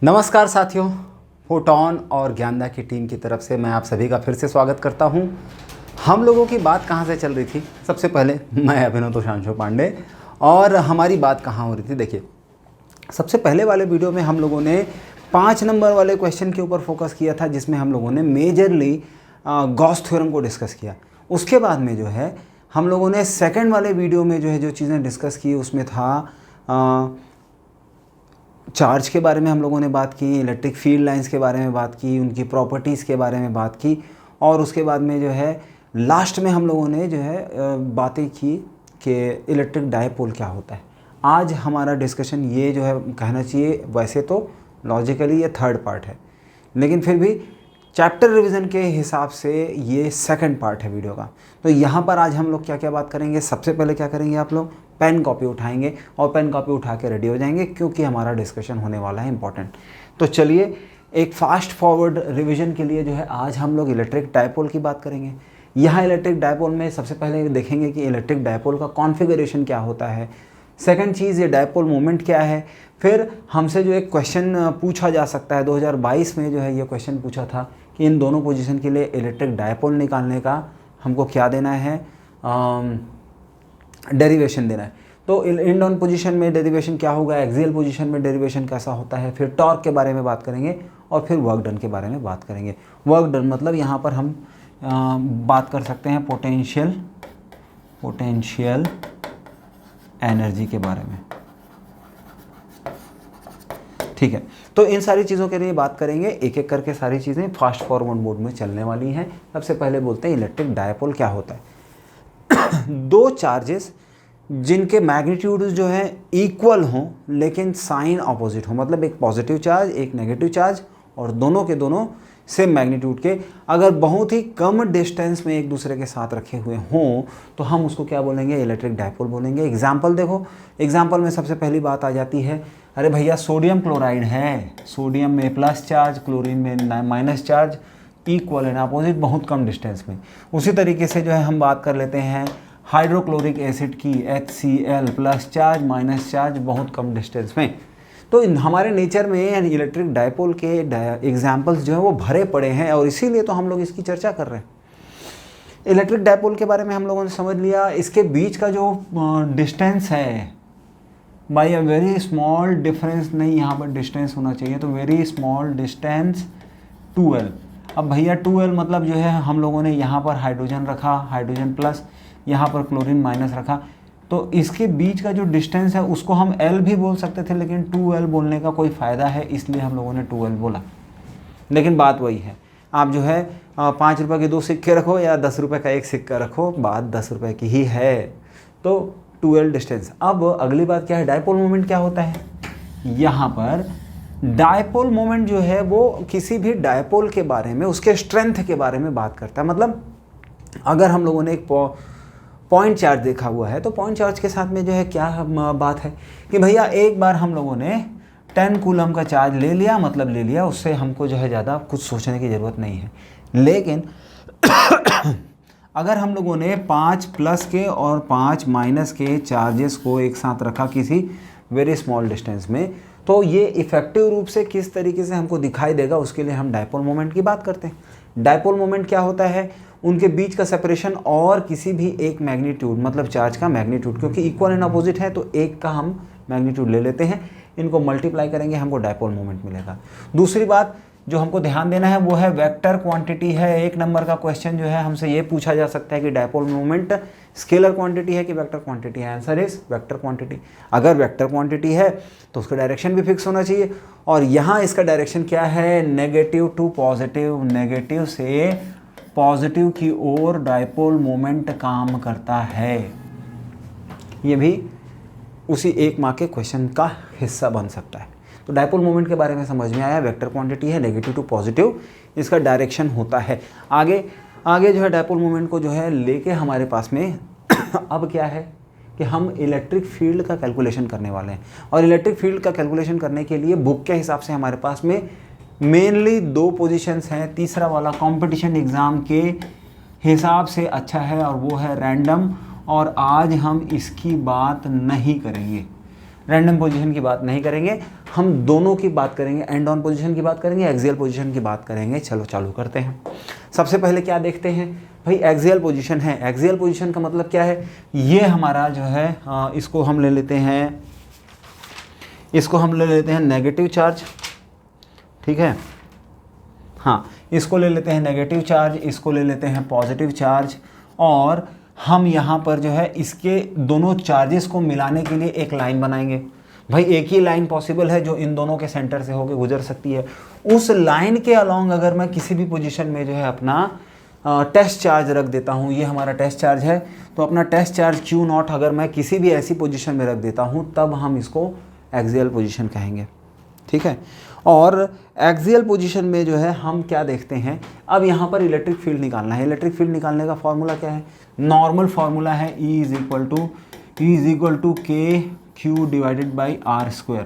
नमस्कार साथियों, फोटोन और ज्ञानदा की टीम की तरफ से मैं आप सभी का फिर से स्वागत करता हूं। हम लोगों की बात कहां से चल रही थी? सबसे पहले मैं अभिनव तोषांशु पांडे, और हमारी बात कहां हो रही थी? देखिए, सबसे पहले वाले वीडियो में हम लोगों ने 5 नंबर वाले क्वेश्चन के ऊपर फोकस किया था, जिसमें हम लोगों ने मेजरली गॉस थ्योरम को डिस्कस किया। उसके बाद में जो है हम लोगों ने सेकेंड वाले वीडियो में जो चीज़ें डिस्कस की, उसमें था चार्ज के बारे में हम लोगों ने बात की, इलेक्ट्रिक फील्ड लाइंस के बारे में बात की, उनकी प्रॉपर्टीज़ के बारे में बात की, और उसके बाद में जो है लास्ट में हम लोगों ने जो है बातें की कि इलेक्ट्रिक डायपोल क्या होता है। आज हमारा डिस्कशन ये जो है कहना चाहिए, वैसे तो लॉजिकली ये थर्ड पार्ट है, लेकिन फिर भी चैप्टर रिवीजन के हिसाब से ये सेकंड पार्ट है वीडियो का। तो यहाँ पर आज हम लोग क्या क्या बात करेंगे? सबसे पहले क्या करेंगे, आप लोग पेन कॉपी उठाएंगे और पेन कॉपी उठा के रेडी हो जाएंगे, क्योंकि हमारा डिस्कशन होने वाला है इंपॉर्टेंट। तो चलिए, एक फास्ट फॉरवर्ड रिवीजन के लिए जो है आज हम लोग इलेक्ट्रिक डायपोल की बात करेंगे। यहाँ इलेक्ट्रिक डायपोल में सबसे पहले देखेंगे कि इलेक्ट्रिक डायपोल का कॉन्फ़िगरेशन क्या होता है। सेकंड चीज़, ये डायपोल मोमेंट क्या है। फिर हमसे जो एक क्वेश्चन पूछा जा सकता है, 2022 में जो है ये क्वेश्चन पूछा था कि इन दोनों पोजीशन के लिए इलेक्ट्रिक डायपोल निकालने का हमको क्या देना है, डेरिवेशन देना है। तो इन दोनों पोजीशन में डेरिवेशन क्या होगा, एक्सियल पोजीशन में डेरिवेशन कैसा होता है। फिर टॉर्क के बारे में बात करेंगे और फिर वर्क डन के बारे में बात करेंगे। वर्क डन मतलब यहाँ पर हम बात कर सकते हैं पोटेंशियल एनर्जी के बारे में, ठीक है। तो इन सारी चीज़ों के लिए बात करेंगे, एक एक करके सारी चीज़ें फास्ट फॉरवर्ड मोड में चलने वाली हैं। सबसे पहले बोलते हैं इलेक्ट्रिक डायपोल क्या होता है। दो चार्जेस जिनके मैग्नीट्यूड जो है इक्वल हों, लेकिन साइन ऑपोजिट हो, मतलब एक पॉजिटिव चार्ज एक नेगेटिव चार्ज, और दोनों के दोनों सेम मैग्नीट्यूड के अगर बहुत ही कम डिस्टेंस में एक दूसरे के साथ रखे हुए हों, तो हम उसको क्या बोलेंगे, इलेक्ट्रिक डायपोल बोलेंगे। एग्जाम्पल देखो, एग्जाम्पल में सबसे पहली बात आ जाती है, अरे भैया सोडियम क्लोराइड है, सोडियम में प्लस चार्ज, क्लोरीन में minus charge, equal and opposite, बहुत कम डिस्टेंस में। उसी तरीके से जो है हम बात कर लेते हैं हाइड्रोक्लोरिक एसिड की, HCl plus charge minus charge, बहुत कम डिस्टेंस में। तो हमारे नेचर में इलेक्ट्रिक डायपोल के एग्जाम्पल्स जो है वो भरे पड़े हैं, और इसीलिए तो हम लोग इसकी चर्चा कर रहे हैं। इलेक्ट्रिक डायपोल के बारे में हम लोगों ने समझ लिया। इसके बीच का जो डिस्टेंस है, by a very small difference, नहीं यहाँ पर डिस्टेंस होना चाहिए, तो वेरी स्मॉल डिस्टेंस 2L। अब भैया 2L मतलब जो है हम लोगों ने यहाँ पर हाइड्रोजन रखा, हाइड्रोजन प्लस, यहाँ पर क्लोरीन माइनस रखा, तो इसके बीच का जो डिस्टेंस है उसको हम L भी बोल सकते थे, लेकिन 2L बोलने का कोई फ़ायदा है, इसलिए हम लोगों ने 2L बोला। लेकिन बात वही है, आप जो है 5 रुपये के 2 सिक्के रखो या 10 रुपये का एक सिक्का रखो, बात 10 रुपये की ही है। तो 2L डिस्टेंस। अब अगली बात क्या है, डायपोल मोमेंट क्या होता है। यहाँ पर डायपोल मोमेंट जो है वो किसी भी डायपोल के बारे में, उसके स्ट्रेंथ के बारे में बात करता है। मतलब अगर हम लोगों ने एक पॉइंट चार्ज देखा हुआ है, तो पॉइंट चार्ज के साथ में जो है क्या बात है कि भैया एक बार हम लोगों ने 10 कूलम का चार्ज ले लिया, मतलब ले लिया, उससे हमको जो है ज़्यादा कुछ सोचने की ज़रूरत नहीं है। लेकिन अगर हम लोगों ने 5 प्लस के और 5 माइनस के चार्जेस को एक साथ रखा किसी वेरी स्मॉल डिस्टेंस में, तो ये इफेक्टिव रूप से किस तरीके से हमको दिखाई देगा, उसके लिए हम डायपोल मोमेंट की बात करते हैं। डायपोल मोमेंट क्या होता है, उनके बीच का सेपरेशन और किसी भी एक मैग्नीट्यूड, मतलब चार्ज का मैग्नीट्यूड, क्योंकि इक्वल एंड अपोजिट है तो एक का हम मैग्नीट्यूड ले लेते हैं, इनको मल्टीप्लाई करेंगे, हमको डायपोल मोमेंट मिलेगा। दूसरी बात जो हमको ध्यान देना है वो है वेक्टर क्वांटिटी है। 1 नंबर का क्वेश्चन जो है हमसे ये पूछा जा सकता है कि डायपोल मोमेंट स्केलर क्वांटिटी है कि वेक्टर क्वांटिटी है। Answer is vector quantity. अगर वेक्टर क्वांटिटी है तो उसका डायरेक्शन भी फिक्स होना चाहिए, और यहाँ इसका डायरेक्शन क्या है, नेगेटिव टू पॉजिटिव, नेगेटिव से पॉजिटिव की ओर डायपोल मोमेंट काम करता है। ये भी उसी 1 मार्क के क्वेश्चन का हिस्सा बन सकता है। तो डायपोल मोमेंट के बारे में समझ में आया, वेक्टर क्वांटिटी है, नेगेटिव टू पॉजिटिव इसका डायरेक्शन होता है। आगे जो है डायपोल मोमेंट को जो है लेके हमारे पास में अब क्या है कि हम इलेक्ट्रिक फील्ड का कैलकुलेशन करने वाले हैं, और इलेक्ट्रिक फील्ड का कैलकुलेशन करने के लिए बुक के हिसाब से हमारे पास में मेनली 2 पोजीशंस हैं। तीसरा वाला कंपटीशन एग्ज़ाम के हिसाब से अच्छा है, और वो है रैंडम, और आज हम इसकी बात नहीं करेंगे। रैंडम पोजीशन की बात नहीं करेंगे, हम दोनों की बात करेंगे, एंड ऑन पोजीशन की बात करेंगे, एक्सियल पोजीशन की बात करेंगे। चलो चालू करते हैं। सबसे पहले क्या देखते हैं भाई, एक्सियल पोजीशन है। एक्सियल पोजीशन का मतलब क्या है, ये हमारा जो है इसको हम ले लेते हैं नेगेटिव चार्ज, ठीक है। हाँ, इसको ले लेते हैं नेगेटिव चार्ज, इसको ले लेते हैं पॉजिटिव चार्ज, और हम यहाँ पर जो है इसके दोनों चार्जेस को मिलाने के लिए एक लाइन बनाएंगे। भाई एक ही लाइन पॉसिबल है जो इन दोनों के सेंटर से होकर गुजर सकती है। उस लाइन के अलॉन्ग अगर मैं किसी भी पोजीशन में जो है अपना टेस्ट चार्ज रख देता हूँ, ये हमारा टेस्ट चार्ज है, तो अपना टेस्ट चार्ज Q0 अगर मैं किसी भी ऐसी पोजीशन में रख देता हूँ, तब हम इसको एक्सियल पोजीशन कहेंगे, ठीक है। और एक्सियल पोजीशन में जो है हम क्या देखते हैं, अब यहाँ पर इलेक्ट्रिक फील्ड निकालना है। इलेक्ट्रिक फील्ड निकालने का फॉर्मूला क्या है, नॉर्मल फॉर्मूला है E इज इक्वल टू के Q divided by R square,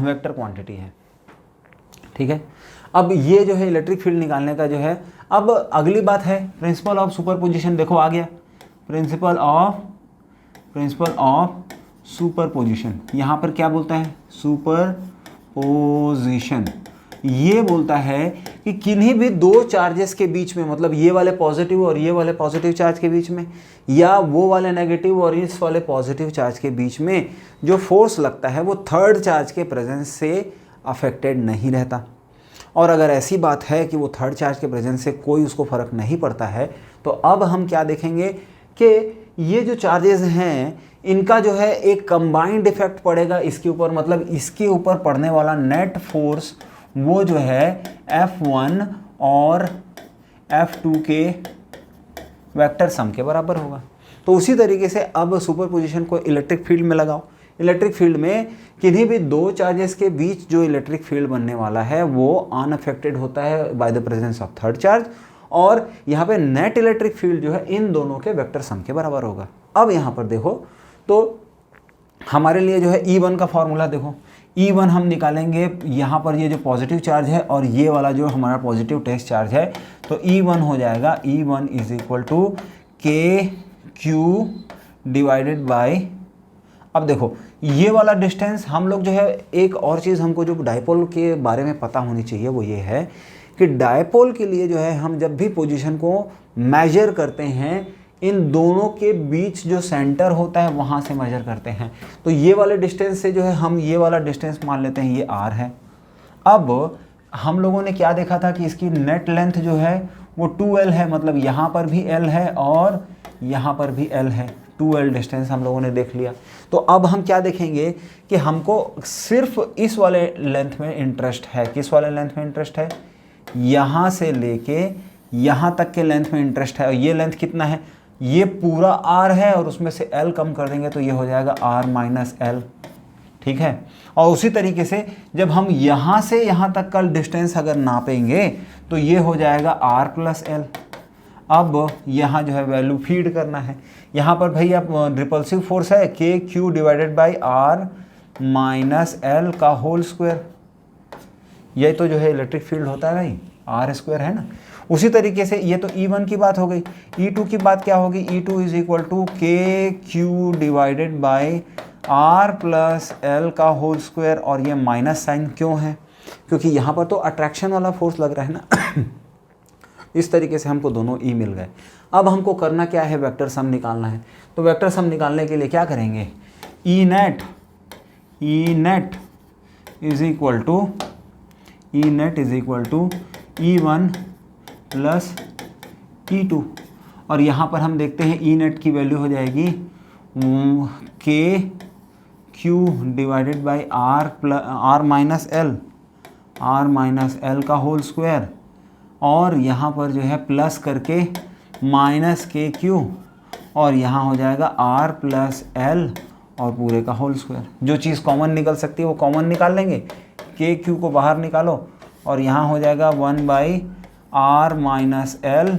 vector quantity है, ठीक है। अब ये जो है इलेक्ट्रिक फील्ड निकालने का जो है, अब अगली बात है प्रिंसिपल ऑफ सुपरपोजिशन। देखो आ गया प्रिंसिपल ऑफ सुपरपोजिशन। यहाँ पर क्या बोलता है, सुपरपोजिशन ये बोलता है कि किन्हीं भी दो चार्जेस के बीच में, मतलब ये वाले पॉजिटिव और ये वाले पॉजिटिव चार्ज के बीच में, या वो वाले नेगेटिव और इस वाले पॉजिटिव चार्ज के बीच में जो फोर्स लगता है वो थर्ड चार्ज के प्रेजेंस से अफेक्टेड नहीं रहता। और अगर ऐसी बात है कि वो थर्ड चार्ज के प्रेजेंस से कोई उसको फ़र्क नहीं पड़ता है, तो अब हम क्या देखेंगे कि ये जो चार्जेस हैं इनका जो है एक कंबाइंड इफेक्ट पड़ेगा इसके ऊपर, मतलब इसके ऊपर पड़ने वाला नेट फोर्स वो जो है F1 और F2 के वेक्टर सम के बराबर होगा। तो उसी तरीके से अब सुपरपोजिशन को इलेक्ट्रिक फील्ड में लगाओ। इलेक्ट्रिक फील्ड में किन्हीं भी दो चार्जेस के बीच जो इलेक्ट्रिक फील्ड बनने वाला है वो अनअफेक्टेड होता है by the presence of third charge, और यहाँ पे नेट इलेक्ट्रिक फील्ड जो है इन दोनों के वेक्टर सम के बराबर होगा। अब यहाँ पर देखो तो हमारे लिए जो है E1 का फॉर्मूला देखो, E1 हम निकालेंगे, यहाँ पर ये जो पॉजिटिव चार्ज है और ये वाला जो हमारा पॉजिटिव टेस्ट चार्ज है, तो E1 हो जाएगा E1 इज इक्वल टू के क्यू डिवाइडेड बाई, अब देखो ये वाला डिस्टेंस हम लोग जो है, एक और चीज़ हमको जो डायपोल के बारे में पता होनी चाहिए वो ये है कि डायपोल के लिए जो है हम जब भी पोजीशन को मेजर करते हैं, इन दोनों के बीच जो सेंटर होता है वहाँ से मेजर करते हैं। तो ये वाले डिस्टेंस से जो है हम ये वाला डिस्टेंस मान लेते हैं ये r है। अब हम लोगों ने क्या देखा था कि इसकी नेट लेंथ जो है वो 2l है, मतलब यहाँ पर भी l है और यहाँ पर भी l है, 2l डिस्टेंस हम लोगों ने देख लिया। तो अब हम क्या देखेंगे कि हमको सिर्फ इस वाले लेंथ में इंटरेस्ट है। किस वाले लेंथ में इंटरेस्ट है, यहाँ से लेके यहाँ तक के लेंथ में इंटरेस्ट है। और ये लेंथ कितना है, ये पूरा r है और उसमें से l कम कर देंगे तो ये हो जाएगा r माइनस l, ठीक है। और उसी तरीके से जब हम यहाँ से यहाँ तक का डिस्टेंस अगर नापेंगे तो ये हो जाएगा r प्लस l। अब यहाँ जो है वैल्यू फीड करना है, यहाँ पर भाई अब रिपल्सिव फोर्स है के Q divided by r minus l का होल स्क्वायर, ये तो जो है इलेक्ट्रिक फील्ड होता है भाई, r स्क्वायर है ना। उसी तरीके से ये तो E1 की बात हो गई। E2 की बात क्या होगी, E2 इज इक्वल टू के Q divided by r plus l का होल स्क्वायर, और ये माइनस साइन क्यों है, क्योंकि यहाँ पर तो अट्रैक्शन वाला फोर्स लग रहा है ना। इस तरीके से हमको दोनों E मिल गए। अब हमको करना क्या है, वेक्टर सम निकालना है। तो वेक्टर सम निकालने के लिए क्या करेंगे, E net is equal to E1 plus E2, और यहाँ पर हम देखते हैं E नेट की वैल्यू हो जाएगी के Q divided by r minus l का होल स्क्वायर, और यहाँ पर जो है प्लस करके माइनस के क्यू, और यहाँ हो जाएगा r प्लस l और पूरे का होल स्क्वायर। जो चीज़ कॉमन निकल सकती है वो कॉमन निकाल लेंगे, के क्यू को बाहर निकालो और यहाँ हो जाएगा 1 बाई r माइनस l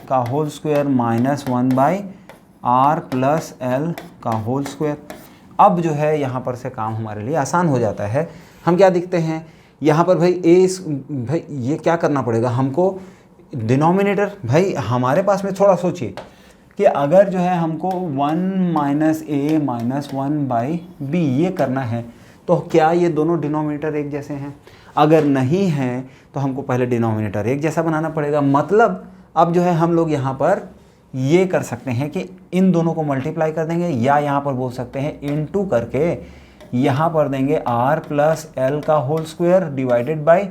का whole square minus 1 by r plus l का होल स्क्वायर। अब जो है यहाँ पर से काम हमारे लिए आसान हो जाता है। हम क्या देखते हैं यहाँ पर भाई भाई ये क्या करना पड़ेगा हमको, डिनोमिनेटर भाई हमारे पास में, थोड़ा सोचिए कि अगर जो है हमको 1 माइनस ए माइनस 1/b ये करना है तो क्या ये दोनों डिनोमिनेटर एक जैसे हैं? अगर नहीं है तो हमको पहले डिनोमिनेटर एक जैसा बनाना पड़ेगा। मतलब अब जो है हम लोग यहाँ पर ये कर सकते हैं कि इन दोनों को मल्टीप्लाई कर देंगे, या यहाँ पर बोल सकते हैं इनटू करके यहाँ पर देंगे r प्लस एल का whole square divided by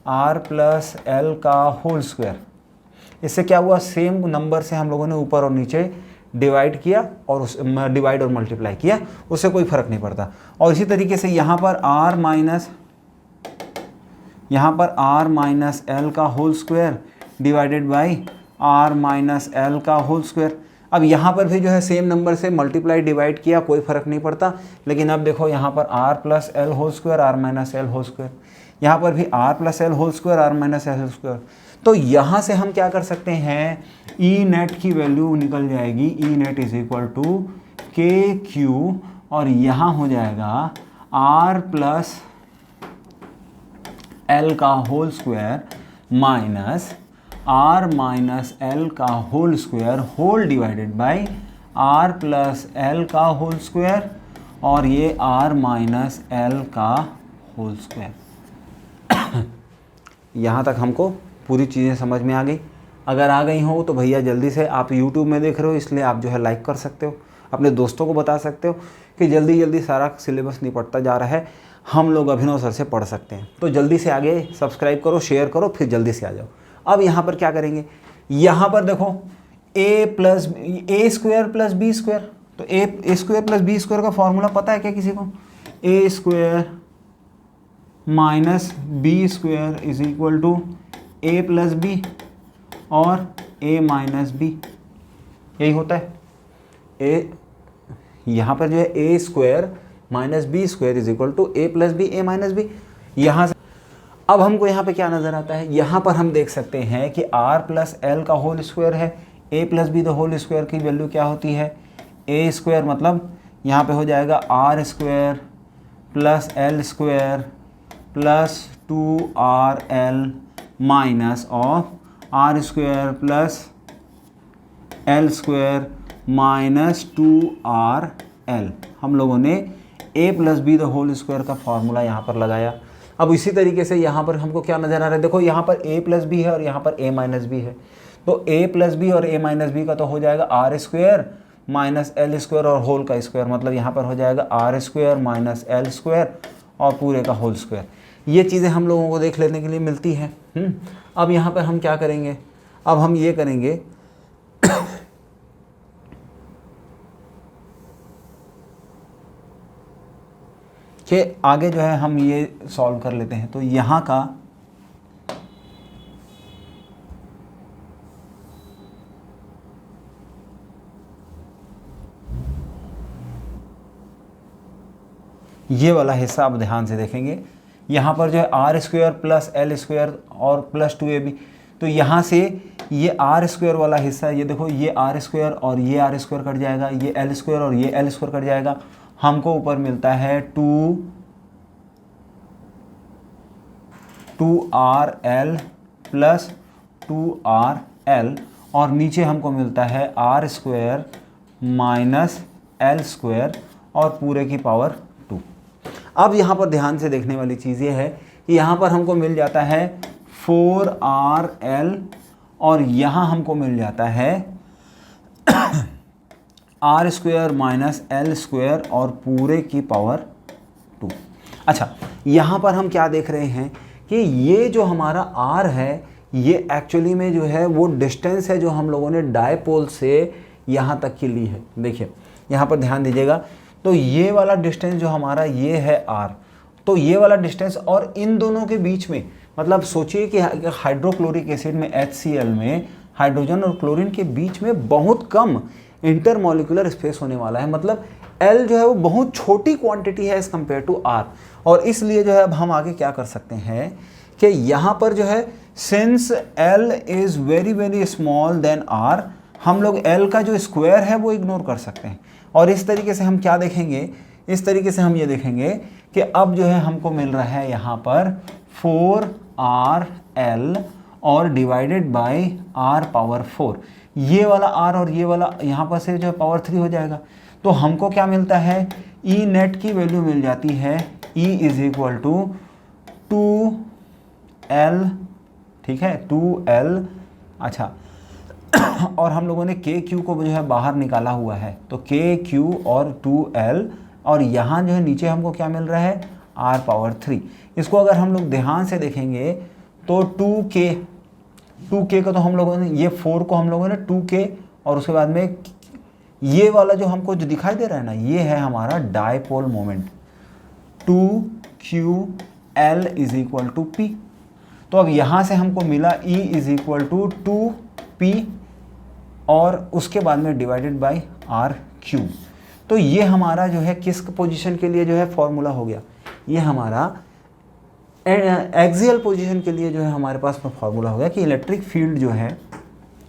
r plus L का होल स्क्वायर। इससे क्या हुआ, सेम नंबर से हम लोगों ने ऊपर और नीचे डिवाइड किया और उस डिवाइड और मल्टीप्लाई किया, उससे कोई फर्क नहीं पड़ता। और इसी तरीके से यहाँ पर r माइनस एल का whole square divided by r minus L का होल स्क्वायर। अब यहाँ पर भी जो है सेम नंबर से मल्टीप्लाई डिवाइड किया, कोई फर्क नहीं पड़ता। लेकिन अब देखो यहाँ पर r plus L whole square r minus L whole square, यहाँ पर भी r plus L whole square r minus L whole square. तो यहाँ से हम क्या कर सकते हैं, ई नेट की वैल्यू निकल जाएगी, E net is equal to के क्यू, और यहाँ हो जाएगा r प्लस एल का whole square minus r minus L का whole square whole divided by r plus L का होल स्क्वायर, और ये r माइनस एल का होल स्क्वायर। यहाँ तक हमको पूरी चीज़ें समझ में आ गई। अगर आ गई हो तो भैया जल्दी से, आप YouTube में देख रहे हो इसलिए आप जो है लाइक कर सकते हो, अपने दोस्तों को बता सकते हो कि जल्दी जल्दी सारा सिलेबस निपटता जा रहा है, हम लोग अभिनव सर से पढ़ सकते हैं। तो जल्दी से आगे सब्सक्राइब करो, शेयर करो, फिर जल्दी से आ जाओ। अब यहाँ पर क्या करेंगे, यहाँ पर देखो a square plus b square, तो a square plus b square का फॉर्मूला पता है क्या किसी को? A square minus b square is equal to a plus b और ए माइनस बी, यही होता है। ए यहाँ पर जो है a square minus b square is equal to a plus b a minus b. यहाँ से अब हमको यहाँ पे क्या नज़र आता है, यहाँ पर हम देख सकते हैं कि r प्लस एल का होल स्क्वायर है, a plus B the whole square की वैल्यू क्या होती है, a स्क्वायर, मतलब यहाँ पे हो जाएगा r square plus L square plus 2rl minus of r square plus L square minus 2rl। हम लोगों ने a plus B the whole square का फॉर्मूला यहाँ पर लगाया। अब इसी तरीके से यहाँ पर हमको क्या नज़र आ रहा है, देखो यहाँ पर a प्लस बी है और यहाँ पर a माइनस बी है, तो a प्लस बी और a माइनस बी का तो हो जाएगा r square minus L square और होल का स्क्वायर, मतलब यहाँ पर हो जाएगा r square minus L square और पूरे का होल स्क्वायर। ये चीज़ें हम लोगों को देख लेने के लिए मिलती हैं। अब यहाँ पर हम क्या करेंगे, अब हम ये करेंगे कि आगे जो है हम ये सॉल्व कर लेते हैं। तो यहाँ का ये वाला हिस्सा आप ध्यान से देखेंगे, यहाँ पर जो है R square plus L square और प्लस 2ab, तो यहाँ से ये आर स्क्वायर वाला हिस्सा, ये देखो ये आर स्क्वायर और ये आर स्क्वायर कट जाएगा, ये एल स्क्वायर और ये एल स्क्वायर कट जाएगा, हमको ऊपर मिलता है 2rl प्लस 2rl, और नीचे हमको मिलता है R square minus L square और पूरे की पावर 2। अब यहाँ पर ध्यान से देखने वाली चीज़ ये है कि यहाँ पर हमको मिल जाता है 4rl और यहाँ हमको मिल जाता है R square minus L square और पूरे की पावर 2। अच्छा, यहाँ पर हम क्या देख रहे हैं कि ये जो हमारा r है ये एक्चुअली में जो है वो डिस्टेंस है जो हम लोगों ने डायपोल से यहाँ तक की ली है। देखिए यहाँ पर ध्यान दीजिएगा, तो ये वाला डिस्टेंस जो हमारा ये है r, तो ये वाला डिस्टेंस और इन दोनों के बीच में, मतलब सोचिए कि हाइड्रोक्लोरिक एसिड में HCl में हाइड्रोजन और क्लोरीन के बीच में बहुत कम इंटरमोलिकुलर स्पेस होने वाला है, मतलब L जो है वो बहुत छोटी क्वांटिटी है एज़ कम्पेयर टू R। और इसलिए जो है अब हम आगे क्या कर सकते हैं कि यहाँ पर जो है since L is very very small than R, हम लोग L का जो स्क्वायर है वो इग्नोर कर सकते हैं। और इस तरीके से हम क्या देखेंगे, इस तरीके से हम ये देखेंगे कि अब जो है हमको मिल रहा है यहाँ पर 4rl और डिवाइडेड बाय r पावर 4। ये वाला R और ये वाला यहाँ पर से जो है पावर 3 हो जाएगा। तो हमको क्या मिलता है, ई नेट की वैल्यू मिल जाती है E is equal to 2L, ठीक है 2L। अच्छा और हम लोगों ने के क्यू को जो है बाहर निकाला हुआ है, तो के क्यू और 2L, और यहाँ जो है नीचे हमको क्या मिल रहा है, R पावर 3। इसको अगर हम लोग ध्यान से देखेंगे तो 2K का तो हम लोगों ने ये 4 को हम लोगों ने 2K, और उसके बाद में ये वाला जो हमको जो दिखाई दे रहा है ना, ये है हमारा dipole moment 2QL is equal to P। तो अब यहाँ से हमको मिला E is equal to 2P और उसके बाद में डिवाइडेड बाई RQ। तो ये हमारा जो है किस पोजीशन के लिए जो है फॉर्मूला हो गया, ये हमारा एक्सियल पोजीशन के लिए जो है हमारे पास फॉर्मूला हो गया कि इलेक्ट्रिक फील्ड जो है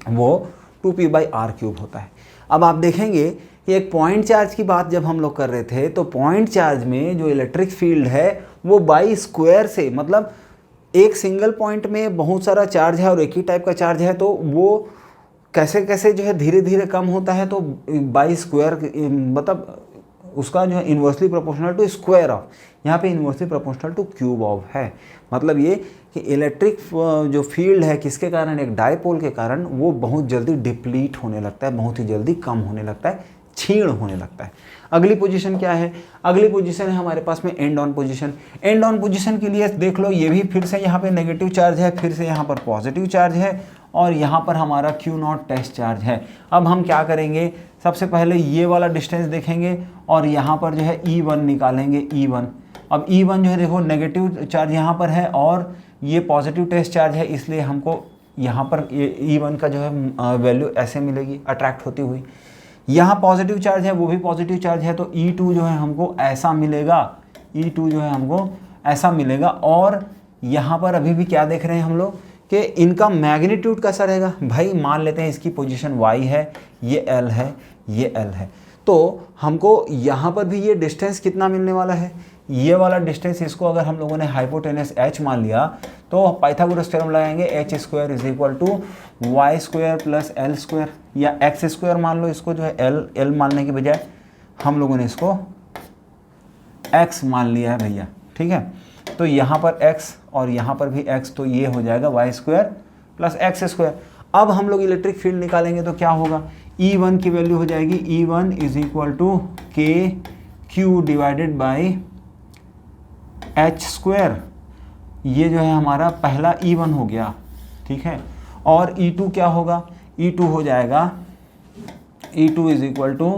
वो 2P/R³ होता है। अब आप देखेंगे कि एक पॉइंट चार्ज की बात जब हम लोग कर रहे थे, तो पॉइंट चार्ज में जो इलेक्ट्रिक फील्ड है वो बाई स्क्वायर से, मतलब एक सिंगल पॉइंट में बहुत सारा चार्ज है और एक ही टाइप का चार्ज है, तो वो कैसे कैसे जो है धीरे धीरे कम होता है, तो बाई स्क्वायर, मतलब उसका जो है inversely proportional to square of, यहाँ पे inversely proportional to cube of है। मतलब ये कि इलेक्ट्रिक जो फील्ड है किसके कारण, एक डायपोल के कारण, वो बहुत जल्दी डिप्लीट होने लगता है, बहुत ही जल्दी कम होने लगता है, क्षीण होने लगता है। अगली पोजीशन क्या है, अगली पोजीशन है हमारे पास में and on position. And on position के लिए देख लो, ये भी फिर से यहाँ पे नेगेटिव चार्ज है, फिर से यहाँ पर पॉजिटिव चार्ज है, और यहाँ पर हमारा Q0 टेस्ट चार्ज है। अब हम क्या करेंगे, सबसे पहले ये वाला डिस्टेंस देखेंगे और यहाँ पर जो है E1 निकालेंगे, E1। अब E1 जो है देखो नेगेटिव चार्ज यहाँ पर है और ये पॉजिटिव टेस्ट चार्ज है, इसलिए हमको यहाँ पर E1 का जो है वैल्यू ऐसे मिलेगी अट्रैक्ट होती हुई। यहाँ पॉजिटिव चार्ज है, वो भी पॉजिटिव चार्ज है, तो E2 जो है हमको ऐसा मिलेगा, E2 जो है हमको ऐसा मिलेगा। और यहाँ पर अभी भी क्या देख रहे हैं हम लोग कि इनका मैग्नीट्यूड कैसा रहेगा। भाई मान लेते हैं इसकी पोजीशन y है, ये L है, ये L है, तो हमको यहाँ पर भी ये डिस्टेंस कितना मिलने वाला है, ये वाला डिस्टेंस, इसको अगर हम लोगों ने हाइपोटेनस h मान लिया तो पाइथागोरस थ्योरम लगाएंगे, h² is equal to y² plus L², या x² मान लो इसको, जो है L मानने के बजाय हम लोगों ने इसको x मान लिया है भैया, ठीक है। तो यहाँ पर x और यहाँ पर भी x, तो ये हो जाएगा y² प्लस x²। अब हम लोग इलेक्ट्रिक फील्ड निकालेंगे तो क्या होगा, E1 की वैल्यू हो जाएगी E1 is equal to KQ divided by h²। ये जो है हमारा पहला E1 हो गया, ठीक है। और E2 क्या होगा, E2 हो जाएगा E2 is equal to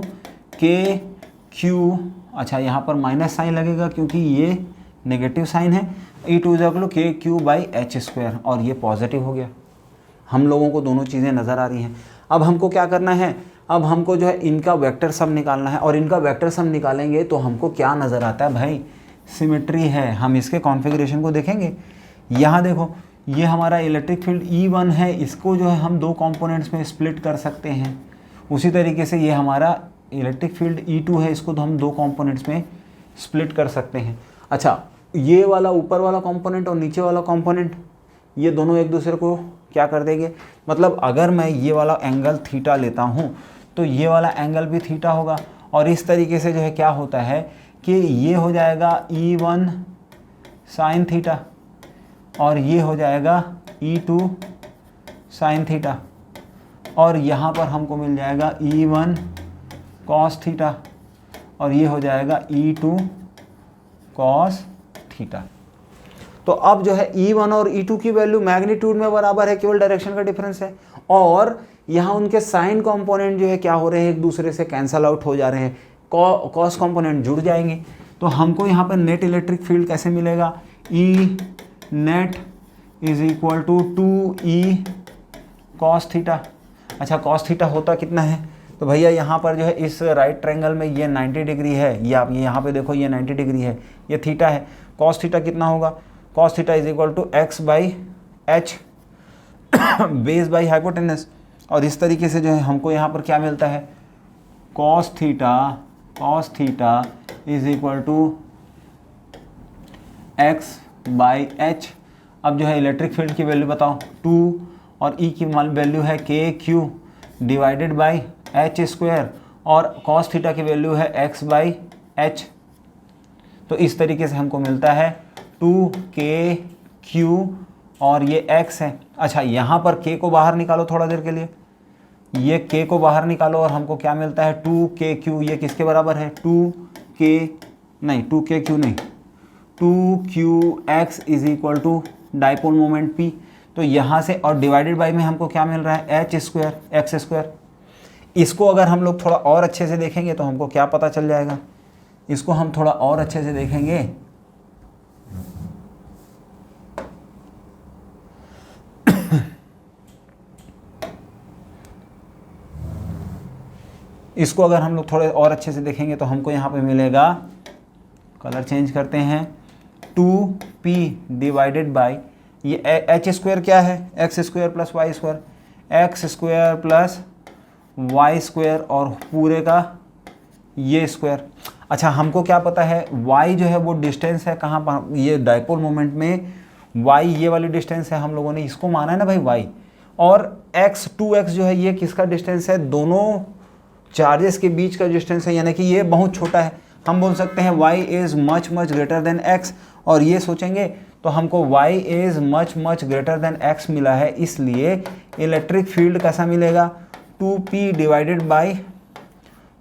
KQ, अच्छा यहाँ पर माइनस साइन लगेगा क्योंकि ये नेगेटिव साइन है, E2 is equal to KQ/h², और ये पॉजिटिव हो गया। हम लोगों को दोनों चीज़ें नज़र आ रही हैं। अब हमको क्या करना है, अब हमको जो है इनका वेक्टर सम निकालना है, और इनका वेक्टर सम निकालेंगे तो हमको क्या नज़र आता है भाई, सिमेट्री है। हम इसके कॉन्फ़िगरेशन को देखेंगे, यहाँ देखो ये हमारा इलेक्ट्रिक फील्ड E1 है, इसको जो है हम दो कंपोनेंट्स में स्प्लिट कर सकते हैं। उसी तरीके से ये हमारा इलेक्ट्रिक फील्ड E2 है, इसको तो हम दो कंपोनेंट्स में स्प्लिट कर सकते हैं। अच्छा, ये वाला ऊपर वाला कंपोनेंट और नीचे वाला कंपोनेंट, ये दोनों एक दूसरे को क्या कर देंगे, मतलब अगर मैं ये वाला एंगल थीटा लेता हूँ तो ये वाला एंगल भी थीटा होगा, और इस तरीके से जो है क्या होता है कि ये हो जाएगा E1 साइन थीटा और ये हो जाएगा E2 साइन थीटा, और यहाँ पर हमको मिल जाएगा E1 कॉस थीटा और ये हो जाएगा E2 कॉस थीटा। तो अब जो है E1 और E2 की वैल्यू मैग्नीट्यूड में बराबर है, केवल डायरेक्शन का डिफरेंस है, और यहाँ उनके साइन कंपोनेंट जो है क्या हो रहे हैं, एक दूसरे से कैंसल आउट हो जा रहे हैं, कॉस कंपोनेंट जुड़ जाएंगे। तो हमको यहाँ पर नेट इलेक्ट्रिक फील्ड कैसे मिलेगा, E net is equal to 2E cos theta. अच्छा, कॉस थीटा होता कितना है, तो भैया यहाँ पर जो है इस राइट ट्रायंगल में ये 90 डिग्री है, ये आप यहाँ पे देखो ये 90 डिग्री है, ये थीटा है। कॉस थीटा कितना होगा, cos theta is equal to x/h base by hypotenuse, और इस तरीके से जो है हमको यहाँ पर क्या मिलता है, cos theta is equal to x/h। अब जो है इलेक्ट्रिक फील्ड की वैल्यू बताओ 2 और E की वैल्यू है KQ, divided by H square, और कॉस थीटा की वैल्यू है एक्स बाई एच। तो इस तरीके से हमको मिलता है 2kq और ये x है। अच्छा, यहाँ पर k को बाहर निकालो थोड़ा देर के लिए, ये k को बाहर निकालो और हमको क्या मिलता है 2kq। ये किसके बराबर है 2kq नहीं 2qx is equal to dipole moment p। तो यहाँ से और डिवाइडेड बाई में हमको क्या मिल रहा है एच स्क्वायर एक्स स्क्वायर। इसको अगर हम लोग थोड़ा और अच्छे से देखेंगे तो हमको क्या पता चल जाएगा, इसको हम थोड़ा और अच्छे से देखेंगे इसको अगर हम लोग थोड़े और अच्छे से देखेंगे तो हमको यहाँ पे मिलेगा, कलर चेंज करते हैं, 2p डिवाइडेड बाई ये एच स्क्वायर क्या है X square plus Y square, X square plus Y square और पूरे का ये स्क्वायर। अच्छा, हमको क्या पता है y जो है वो डिस्टेंस है कहाँ पर, ये डाइपोल मोमेंट में y ये वाली डिस्टेंस है, हम लोगों ने इसको माना है ना भाई y, और x 2x जो है ये किसका डिस्टेंस है, दोनों चार्जेस के बीच का डिस्टेंस है, यानी कि ये बहुत छोटा है। हम बोल सकते हैं y is much greater than x, और ये सोचेंगे तो हमको y is much greater than x मिला है, इसलिए इलेक्ट्रिक फील्ड कैसा मिलेगा 2p डिवाइडेड बाई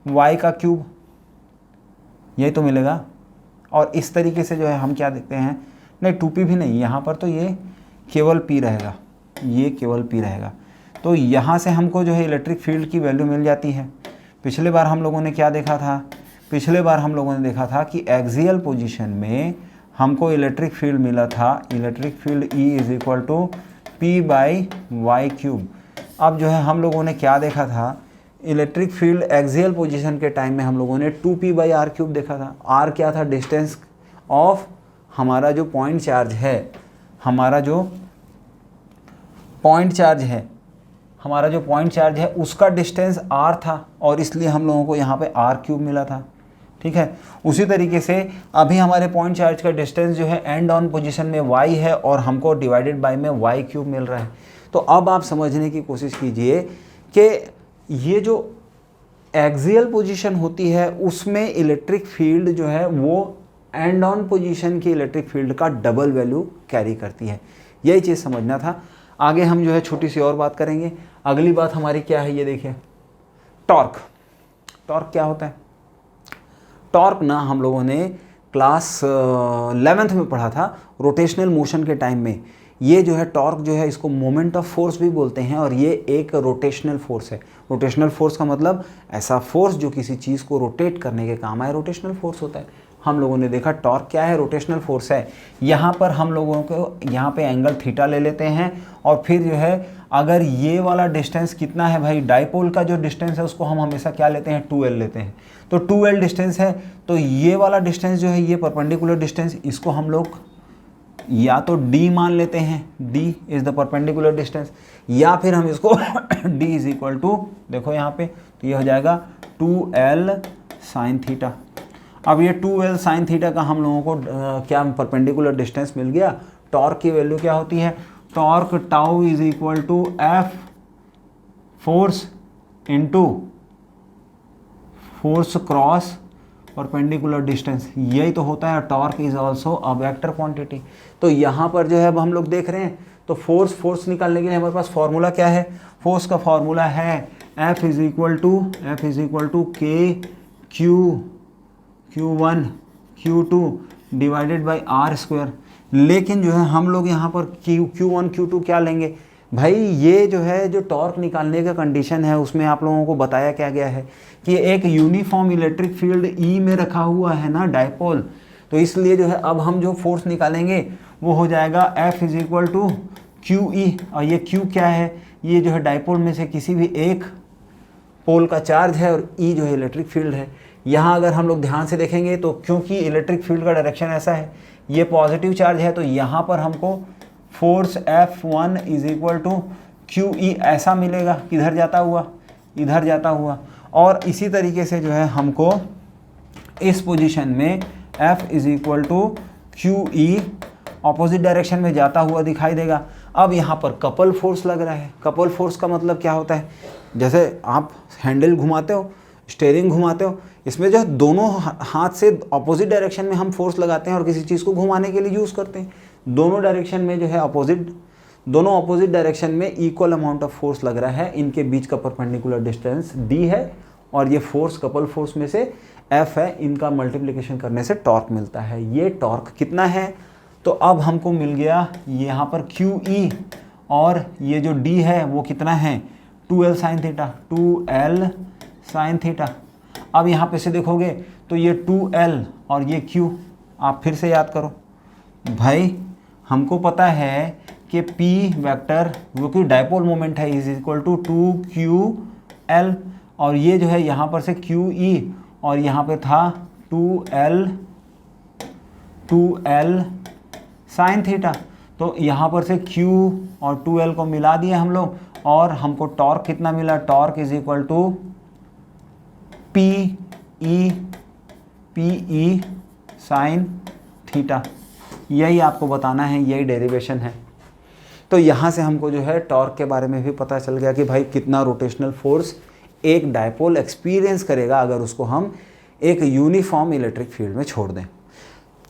y का क्यूब, यही तो मिलेगा। और इस तरीके से जो है हम क्या देखते हैं, नहीं 2p भी नहीं, यहाँ पर तो ये केवल p रहेगा, ये केवल p रहेगा। तो यहाँ से हमको जो है इलेक्ट्रिक फील्ड की वैल्यू मिल जाती है। पिछले बार हम लोगों ने क्या देखा था, पिछले बार हम लोगों ने देखा था कि एक्सियल पोजीशन में हमको इलेक्ट्रिक फील्ड मिला था, electric field E is equal to p by Y cube. अब जो है हम लोगों ने क्या देखा था, इलेक्ट्रिक फील्ड एक्सियल पोजीशन के टाइम में हम लोगों ने 2p बाई आर क्यूब देखा था। r क्या था, डिस्टेंस ऑफ हमारा जो पॉइंट चार्ज है, हमारा जो पॉइंट चार्ज है उसका डिस्टेंस r था, और इसलिए हम लोगों को यहाँ पे r क्यूब मिला था। ठीक है, उसी तरीके से अभी हमारे पॉइंट चार्ज का डिस्टेंस जो है एंड ऑन पोजीशन में y है, और हमको डिवाइडेड बाय में y क्यूब मिल रहा है। तो अब आप समझने की कोशिश कीजिए कि ये जो एक्सियल पोजीशन होती है उसमें इलेक्ट्रिक फील्ड जो है वो एंड ऑन पोजीशन की इलेक्ट्रिक फील्ड का डबल वैल्यू कैरी करती है, यही चीज़ समझना था। आगे हम जो है छोटी सी और बात करेंगे। अगली बात हमारी क्या है, ये देखिए टॉर्क। टॉर्क क्या होता है, टॉर्क ना हम लोगों ने क्लास 11th में पढ़ा था रोटेशनल मोशन के टाइम में। ये जो है टॉर्क जो है इसको मोमेंट ऑफ फोर्स भी बोलते हैं, और ये एक रोटेशनल फोर्स है। रोटेशनल फोर्स का मतलब ऐसा फोर्स जो किसी चीज़ को रोटेट करने के काम आए, रोटेशनल फोर्स होता है। हम लोगों ने देखा टॉर्क क्या है, रोटेशनल फोर्स है। यहाँ पर हम लोगों को यहाँ पे एंगल थीटा ले लेते हैं, और फिर जो है अगर ये वाला डिस्टेंस कितना है भाई, डाइपोल का जो डिस्टेंस है उसको हम हमेशा क्या लेते हैं 2l लेते हैं। तो 2l डिस्टेंस है, तो ये वाला डिस्टेंस जो है ये परपेंडिकुलर डिस्टेंस, इसको हम लोग या तो d मान लेते हैं, d is the perpendicular distance, या फिर हम इसको d इज इक्वल टू, देखो यहाँ पे तो ये हो जाएगा 2l साइन थीटा। अब ये 2l साइन थीटा का हम लोगों को क्या परपेंडिकुलर डिस्टेंस मिल गया। टॉर्क की वैल्यू क्या होती है, torque tau is equal to F force into force cross perpendicular distance, यही तो होता है। Torque is also a vector quantity. तो यहाँ पर जो है अब हम लोग देख रहे हैं, तो फोर्स निकालने के लिए हमारे पास फॉर्मूला क्या है, फोर्स का फॉर्मूला है F इज इक्वल टू के Q1 Q2 divided by R square. लेकिन जो है हम लोग यहाँ पर Q1 Q2 क्या लेंगे भाई, ये जो है जो टॉर्क निकालने का कंडीशन है उसमें आप लोगों को बताया क्या गया है कि एक यूनिफॉर्म इलेक्ट्रिक फील्ड E में रखा हुआ है ना डाइपोल, तो इसलिए जो है अब हम जो फोर्स निकालेंगे वो हो जाएगा F is equal to QE। और ये Q क्या है, ये जो है डाइपोल में से किसी भी एक पोल का चार्ज है, और E जो है इलेक्ट्रिक फील्ड है। यहाँ अगर हम लोग ध्यान से देखेंगे तो क्योंकि इलेक्ट्रिक फील्ड का डायरेक्शन ऐसा है, ये पॉजिटिव चार्ज है, तो यहाँ पर हमको force F1 is equal to QE ऐसा मिलेगा, किधर जाता हुआ, इधर जाता हुआ। और इसी तरीके से जो है हमको इस पोजीशन में F is equal to QE opposite direction में जाता हुआ दिखाई देगा। अब यहाँ पर कपल फोर्स लग रहा है। कपल फोर्स का मतलब क्या होता है, जैसे आप हैंडल घुमाते हो, स्टीयरिंग घुमाते हो, इसमें जो है दोनों हाथ से अपोजिट डायरेक्शन में हम फोर्स लगाते हैं और किसी चीज़ को घुमाने के लिए यूज़ करते हैं। दोनों डायरेक्शन में जो है दोनों अपोजिट डायरेक्शन में इक्वल अमाउंट ऑफ फोर्स लग रहा है। इनके बीच का परपेंडिकुलर डिस्टेंस d है और ये फोर्स कपल फोर्स में से F है। इनका मल्टीप्लिकेशन करने से टॉर्क मिलता है। ये टॉर्क कितना है, तो अब हमको मिल गया यहाँ पर QE और ये जो D है वो कितना है 2L sin theta, 2L sin theta. अब यहाँ पे से देखोगे तो ये 2L और ये Q, आप फिर से याद करो भाई, हमको पता है कि P वेक्टर जो कि डायपोल मोमेंट है इज इक्वल टू 2QL और ये जो है यहाँ पर से QE और यहाँ पे था 2L sin थीटा। तो यहाँ पर से Q और 2L को मिला दिए हम लोग और हमको टॉर्क कितना मिला, torque is equal to PE sin theta. यही आपको बताना है, यही डेरिवेशन है। तो यहाँ से हमको जो है टॉर्क के बारे में भी पता चल गया कि भाई कितना रोटेशनल फोर्स एक डायपोल एक्सपीरियंस करेगा अगर उसको हम एक यूनिफॉर्म इलेक्ट्रिक फील्ड में छोड़ दें।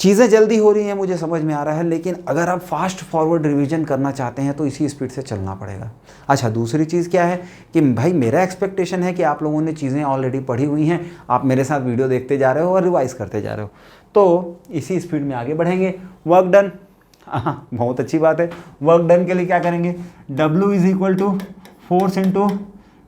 चीज़ें जल्दी हो रही हैं, मुझे समझ में आ रहा है, लेकिन अगर आप फास्ट फॉरवर्ड रिवीजन करना चाहते हैं तो इसी स्पीड से चलना पड़ेगा। अच्छा, दूसरी चीज़ क्या है कि भाई मेरा एक्सपेक्टेशन है कि आप लोगों ने चीज़ें ऑलरेडी पढ़ी हुई हैं, आप मेरे साथ वीडियो देखते जा रहे हो और रिवाइज करते जा रहे हो, तो इसी स्पीड में आगे बढ़ेंगे। वर्क डन, हाँ बहुत अच्छी बात है। वर्क डन के लिए क्या करेंगे, W is equal to force into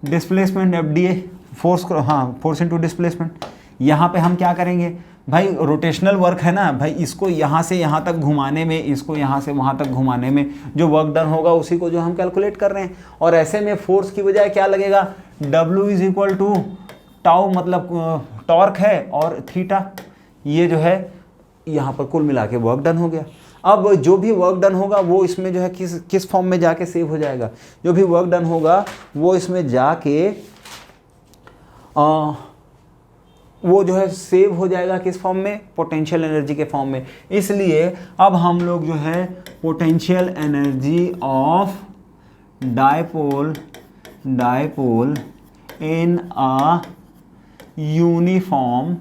displacement FDA, force into displacement. यहाँ पे हम क्या करेंगे भाई, रोटेशनल वर्क है ना भाई, इसको यहाँ से यहाँ तक घुमाने में, इसको यहाँ से वहाँ तक घुमाने में जो वर्क डन होगा उसी को जो हम कैलकुलेट कर रहे हैं। और ऐसे में फोर्स की बजाय क्या लगेगा, W is equal to tau, मतलब टॉर्क है और थीटा, ये जो है यहाँ पर कुल मिला के वर्क डन हो गया। अब जो भी वर्क डन होगा वो इसमें जो है किस फॉर्म में जाके सेव हो जाएगा, जो भी वर्क डन होगा वो इसमें जाके वो जो है सेव हो जाएगा किस फॉर्म में, पोटेंशियल एनर्जी के फॉर्म में। इसलिए अब हम लोग जो है potential energy of dipole in a uniform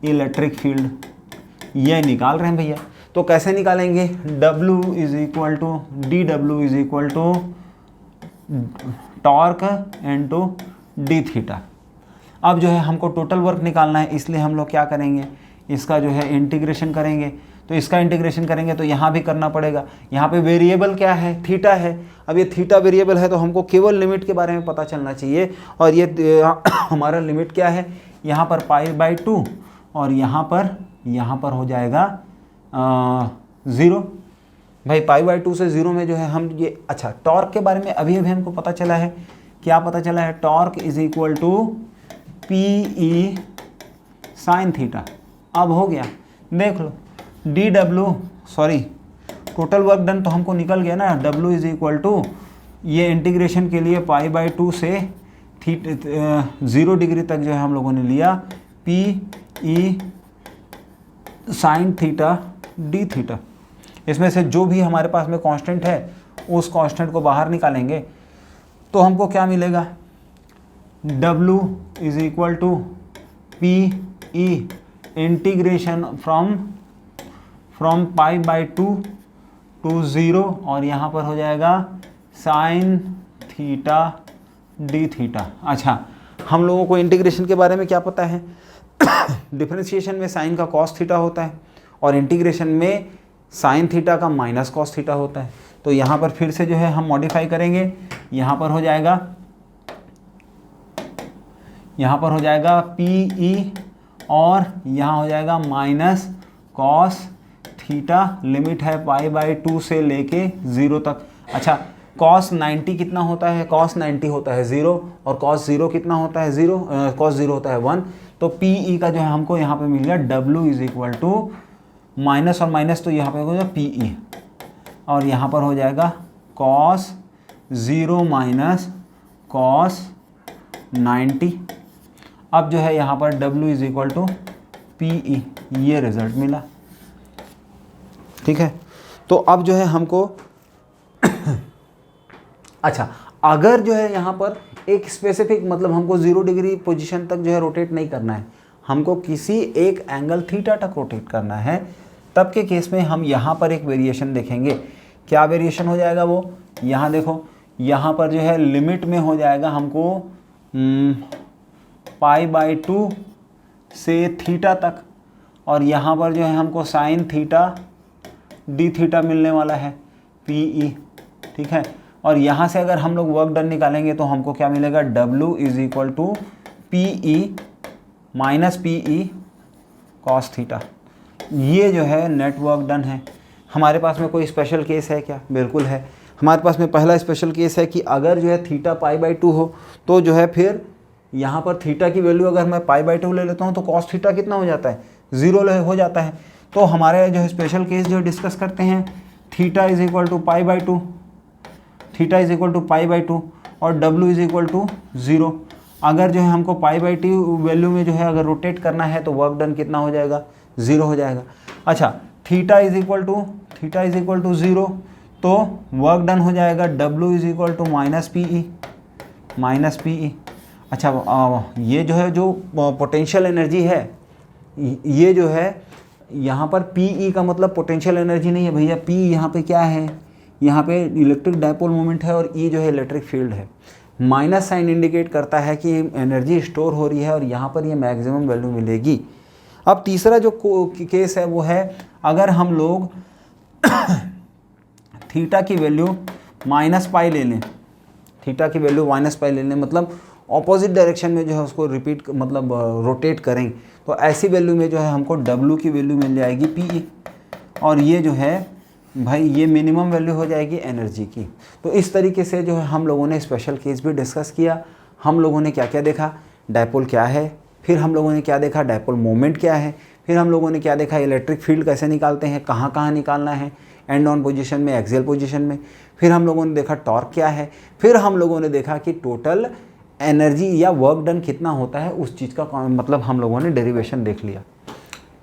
electric field ये निकाल रहे हैं भैया। तो कैसे निकालेंगे, W is equal to dW is equal to torque into d theta. अब जो है हमको टोटल वर्क निकालना है, इसलिए हम लोग क्या करेंगे, इसका जो है इंटीग्रेशन करेंगे। तो इसका इंटीग्रेशन करेंगे तो यहाँ भी करना पड़ेगा। यहाँ पे वेरिएबल क्या है, थीटा है। अब ये थीटा वेरिएबल है तो हमको केवल लिमिट के बारे में पता चलना चाहिए, और ये हमारा लिमिट क्या है, यहाँ पर π/2 और यहाँ पर हो जाएगा 0। भाई π/2 से 0 में जो है हम ये, अच्छा टॉर्क के बारे में अभी हमको पता चला है, क्या पता चला है, torque is equal to PE sin theta. अब हो गया, देख लो टोटल वर्क डन तो हमको निकल गया ना, W इज इक्वल टू, ये इंटीग्रेशन के लिए π/2 से 0 डिग्री तक जो है हम लोगों ने लिया PE sin theta d theta. इसमें से जो भी हमारे पास में कांस्टेंट है उस कांस्टेंट को बाहर निकालेंगे तो हमको क्या मिलेगा, W is equal to PE integration from π/2 to 0 और यहाँ पर हो जाएगा sin थीटा d थीटा। अच्छा, हम लोगों को इंटीग्रेशन के बारे में क्या पता है, डिफरेंशिएशन में साइन का cos थीटा होता है और इंटीग्रेशन में साइन थीटा का माइनस cos थीटा होता है। तो यहाँ पर फिर से जो है हम मॉडिफाई करेंगे, यहाँ पर हो जाएगा PE और यहाँ हो जाएगा माइनस cos थीटा, लिमिट है π/2 से लेके 0 तक। अच्छा, cos 90 कितना होता है, cos 90 होता है 0 और cos 0 कितना होता है 0, cos 0 होता है 1। तो PE का जो है हमको यहाँ पे मिल गया W is equal to minus और माइनस, तो यहाँ पे हो जाएगा PE और यहाँ पर हो जाएगा cos 0 माइनस cos 90। अब जो है यहाँ पर W is equal to PE, ये रिजल्ट मिला। ठीक है, तो अब जो है हमको अच्छा, अगर जो है यहाँ पर एक स्पेसिफिक मतलब हमको 0 डिग्री पोजीशन तक जो है रोटेट नहीं करना है, हमको किसी एक एंगल थीटा तक रोटेट करना है, तब के केस में हम यहाँ पर एक वेरिएशन देखेंगे। क्या वेरिएशन हो जाएगा वो, यहाँ देखो, यहाँ पर जो है लिमिट में हो जाएगा हमको π/2 से थीटा तक, और यहाँ पर जो है हमको साइन थीटा डी थीटा मिलने वाला है PE, ठीक है। और यहाँ से अगर हम लोग वर्क डन निकालेंगे तो हमको क्या मिलेगा, W = PE - PE cos theta. ये जो है नेट वर्क डन है। हमारे पास में कोई स्पेशल केस है क्या? बिल्कुल है। हमारे पास में पहला स्पेशल केस है कि अगर जो है थीटा π/2 हो तो जो है फिर यहाँ पर थीटा की वैल्यू अगर मैं π/2 ले लेता हूँ तो cos थीटा कितना हो जाता है, 0 हो जाता है। तो हमारे जो है स्पेशल केस जो डिस्कस करते हैं, थीटा = π/2, थीटा = π/2 और W = 0। अगर जो है हमको π/2 वैल्यू में जो है अगर रोटेट करना है तो वर्क डन कितना हो जाएगा, 0 हो जाएगा। अच्छा, थीटा = 0 तो वर्क डन हो जाएगा W = -PE। अच्छा, ये जो है जो पोटेंशियल एनर्जी है, ये जो है यहाँ पर PE का मतलब पोटेंशियल एनर्जी नहीं है भैया, P यहाँ पे क्या है, यहाँ पे इलेक्ट्रिक डायपोल मोमेंट है और E जो है इलेक्ट्रिक फील्ड है। माइनस साइन इंडिकेट करता है कि एनर्जी स्टोर हो रही है और यहाँ पर ये मैक्सिमम वैल्यू मिलेगी। अब तीसरा जो केस है वो है, अगर हम लोग थीटा की वैल्यू -π ले लें, थीटा की वैल्यू -π ले लें, मतलब ऑपोजिट डायरेक्शन में जो है उसको रिपीट मतलब रोटेट करें, तो ऐसी वैल्यू में जो है हमको W की वैल्यू मिल जाएगी PE, और ये जो है भाई ये मिनिमम वैल्यू हो जाएगी एनर्जी की। तो इस तरीके से जो है हम लोगों ने स्पेशल केस भी डिस्कस किया। हम लोगों ने क्या क्या देखा, डायपोल क्या है, फिर हम लोगों ने क्या देखा, डायपोल मोमेंट क्या है, फिर हम लोगों ने क्या देखा, इलेक्ट्रिक फील्ड कैसे निकालते हैं, कहाँ कहाँ निकालना है, एंड ऑन पोजीशन में, एक्सियल पोजीशन में। फिर हम लोगों ने देखा टॉर्क क्या है, फिर हम लोगों ने देखा कि टोटल एनर्जी या वर्क डन कितना होता है, उस चीज़ का मतलब हम लोगों ने डेरिवेशन देख लिया।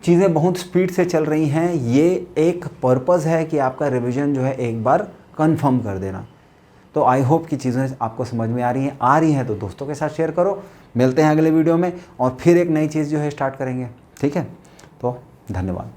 चीज़ें बहुत स्पीड से चल रही हैं, ये एक पर्पज़ है कि आपका रिवीजन जो है एक बार कंफर्म कर देना। तो आई होप कि चीज़ें आपको समझ में आ रही हैं तो दोस्तों के साथ शेयर करो। मिलते हैं अगले वीडियो में और फिर एक नई चीज़ जो है स्टार्ट करेंगे, ठीक है। तो धन्यवाद।